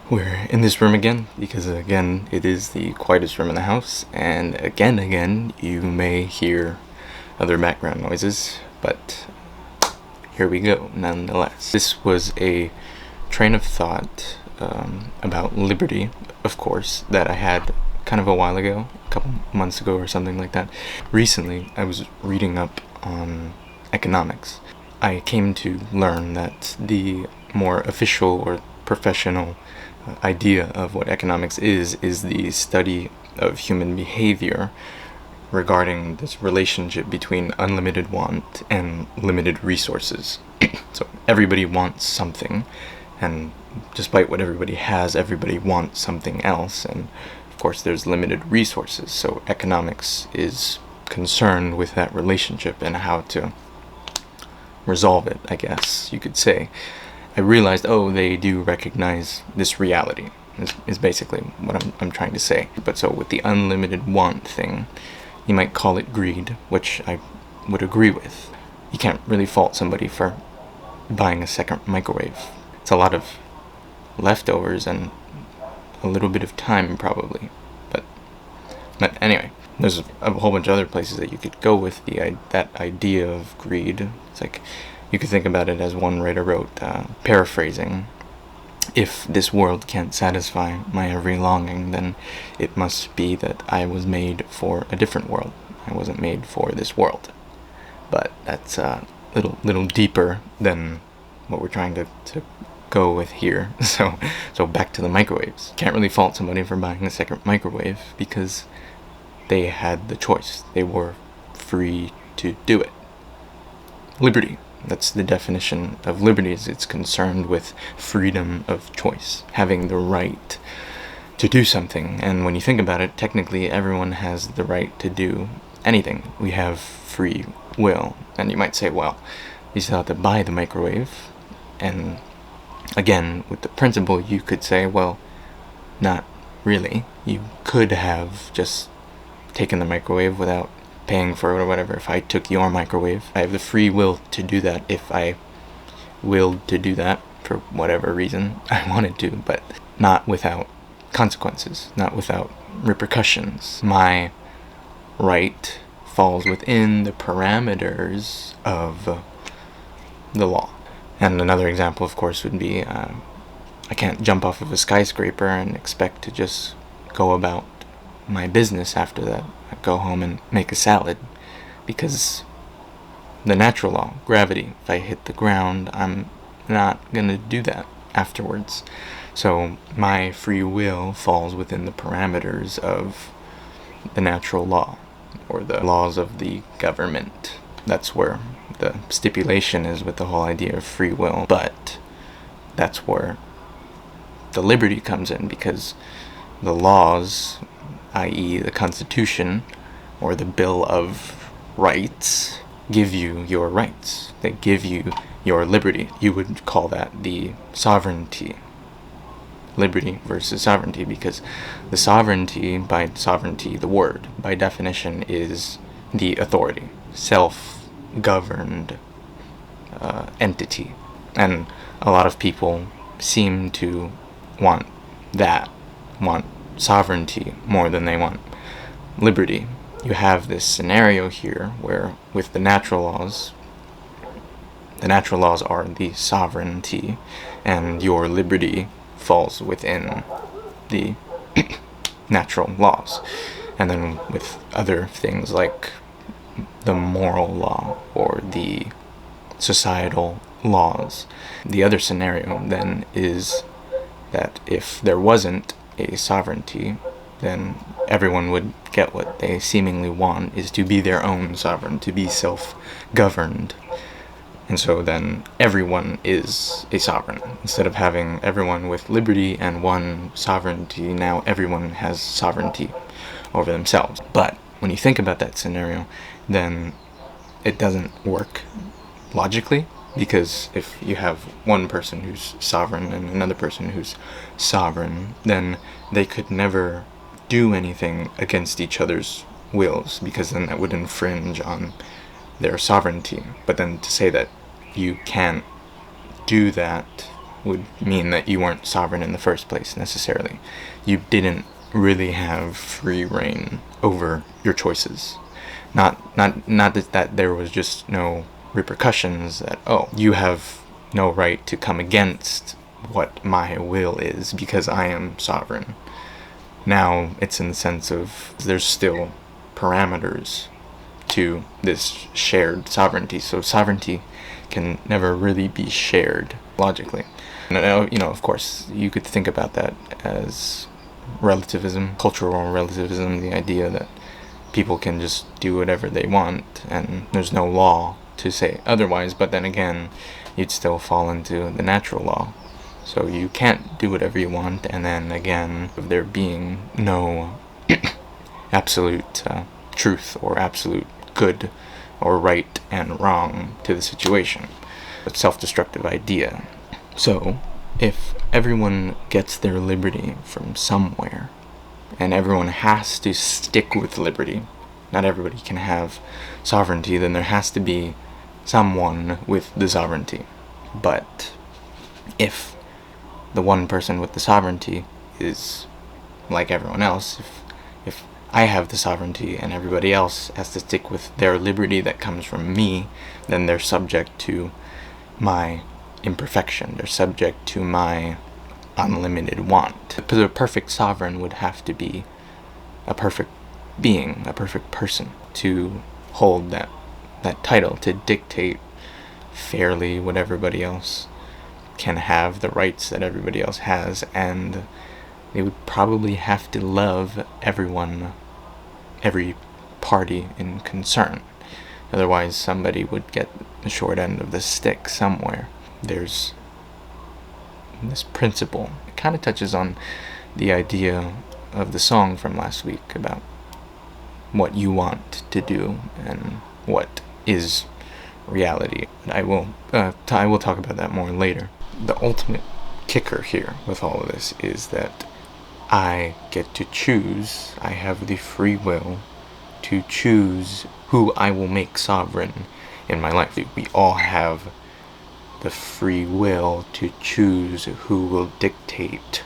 We're in this room again because, again, it is the quietest room in the house, and again, you may hear other background noises, but here we go nonetheless. This was a train of thought about liberty, of course, that I had kind of a while ago, a couple months ago or something like that. Recently, I was reading up on economics. I came to learn that the more official or professional idea of what economics is the study of human behavior regarding this relationship between unlimited want and limited resources. So everybody wants something, and despite what everybody has, everybody wants something else, and of course there's limited resources. So economics is concerned with that relationship and how to resolve it, I guess you could say. I realized, they do recognize this reality, is basically what I'm trying to say. But so with the unlimited want thing, you might call it greed, which I would agree with. You can't really fault somebody for buying a second microwave. It's a lot of leftovers and a little bit of time, probably. But anyway, there's a whole bunch of other places that you could go with that idea of greed. It's like, you could think about it as one writer wrote, paraphrasing, if this world can't satisfy my every longing, then it must be that I was made for a different world. I wasn't made for this world. But that's a little deeper than what we're trying to go with here. So back to the microwaves. Can't really fault somebody for buying a second microwave because they had the choice. They were free to do it. Liberty. That's the definition of liberty, is it's concerned with freedom of choice, having the right to do something. And when you think about it, technically everyone has the right to do anything. We have free will. And you might say, well, you still have to buy the microwave. And again, with the principle, you could say, well, not really. You could have just taken the microwave without paying for it or whatever. If I took your microwave, I have the free will to do that if I willed to do that for whatever reason I wanted to, but not without consequences, not without repercussions. My right falls within the parameters of the law. And another example, of course, would be I can't jump off of a skyscraper and expect to just go about my business after that. I go home and make a salad, because the natural law, gravity, if I hit the ground, I'm not gonna do that afterwards. So my free will falls within the parameters of the natural law, or the laws of the government. That's where the stipulation is with the whole idea of free will. But that's where the liberty comes in, because the laws, i.e. the Constitution or the Bill of Rights, give you your rights. They give you your liberty. You would call that the sovereignty. Liberty versus sovereignty, because the sovereignty, the word, by definition, is the authority, self-governed entity. And a lot of people seem to want sovereignty more than they want liberty. You have this scenario here where with the natural laws are the sovereignty, and your liberty falls within the natural laws. And then with other things like the moral law or the societal laws, the other scenario then is that if there wasn't a sovereignty, then everyone would get what they seemingly want, is to be their own sovereign, to be self-governed. And so then everyone is a sovereign. Instead of having everyone with liberty and one sovereignty, now everyone has sovereignty over themselves. But when you think about that scenario, then it doesn't work logically, because if you have one person who's sovereign and another person who's sovereign, then they could never do anything against each other's wills, because then that would infringe on their sovereignty. But then to say that you can't do that would mean that you weren't sovereign in the first place, necessarily. You didn't really have free reign over your choices. Not that there was just no repercussions, that, oh, you have no right to come against what my will is because I am sovereign. Now it's in the sense of there's still parameters to this shared sovereignty. So sovereignty can never really be shared logically. And, of course, you could think about that as relativism, cultural relativism, the idea that people can just do whatever they want and there's no law to say otherwise. But then again, you'd still fall into the natural law. So you can't do whatever you want, and then again, there being no absolute truth or absolute good or right and wrong to the situation. A self-destructive idea. So, if everyone gets their liberty from somewhere, and everyone has to stick with liberty, not everybody can have sovereignty, then there has to be someone with the sovereignty. But if the one person with the sovereignty is like everyone else, if I have the sovereignty and everybody else has to stick with their liberty that comes from me, then they're subject to my imperfection. They're subject to my unlimited want. The perfect sovereign would have to be a perfect being, a perfect person, to hold that title, to dictate fairly what everybody else can have, the rights that everybody else has, and they would probably have to love everyone, every party in concern. Otherwise, somebody would get the short end of the stick somewhere. There's this principle. It kind of touches on the idea of the song from last week about what you want to do and what is reality. I will talk about that more later. The ultimate kicker here with all of this is that I get to choose. I have the free will to choose who I will make sovereign in my life. We all have the free will to choose who will dictate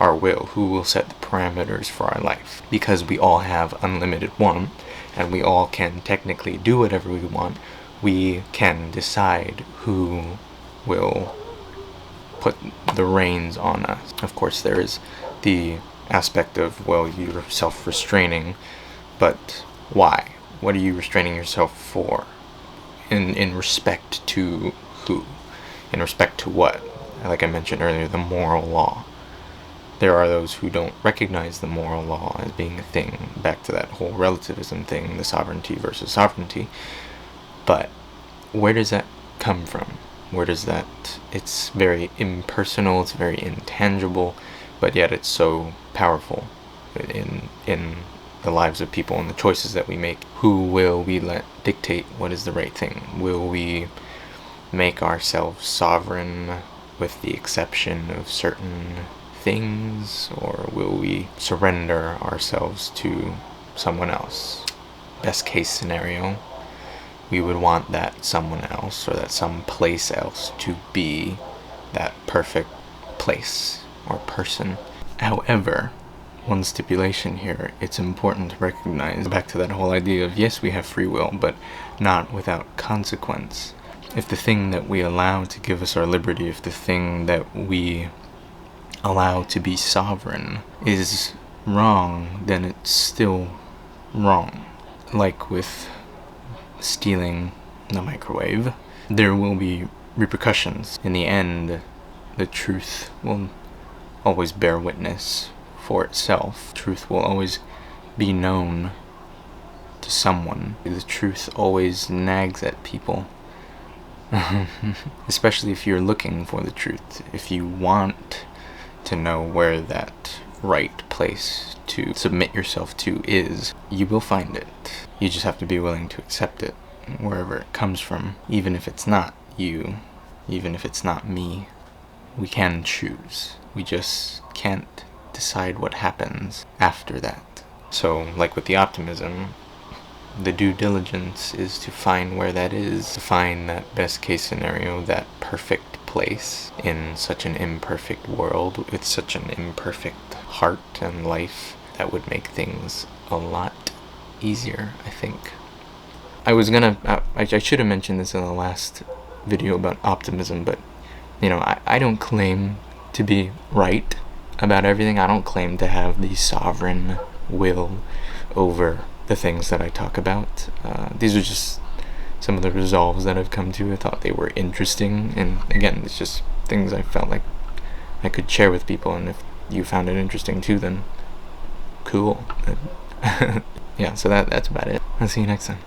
our will, who will set the parameters for our life. Because we all have unlimited want, and we all can technically do whatever we want, we can decide who will put the reins on us. Of course, there is the aspect of, well, you're self-restraining, but why? What are you restraining yourself for? In respect to who? In respect to what? Like I mentioned earlier, the moral law. There are those who don't recognize the moral law as being a thing. Back to that whole relativism thing, the sovereignty versus sovereignty. But where does that come from? Where does that... It's very impersonal, it's very intangible, but yet it's so powerful in the lives of people and the choices that we make. Who will we let dictate what is the right thing? Will we make ourselves sovereign with the exception of certain things, or will we surrender ourselves to someone else? Best case scenario, we would want that someone else or that some place else to be that perfect place or person. However, one stipulation here, it's important to recognize, back to that whole idea of, yes, we have free will, but not without consequence. If the thing that we allow to give us our liberty, if the thing that we allow to be sovereign is wrong, then it's still wrong. Like with stealing the microwave, there will be repercussions. In the end, the truth will always bear witness for itself. Truth will always be known to someone. The truth always nags at people. Especially if you're looking for the truth. If you want to know where that right place to submit yourself to is, you will find it. You just have to be willing to accept it, wherever it comes from. Even if it's not you, even if it's not me, we can choose. We just can't decide what happens after that. So, like with the optimism, the due diligence is to find where that is, to find that best case scenario, that perfect place in such an imperfect world with such an imperfect heart and life that would make things a lot easier, I think. I should have mentioned this in the last video about optimism, but I don't claim to be right about everything. I don't claim to have the sovereign will over the things that I talk about. These are just some of the resolves that I've come to. I thought they were interesting, and again, it's just things I felt like I could share with people, and if you found it interesting too, then cool. Yeah, so that's about it. I'll see you next time.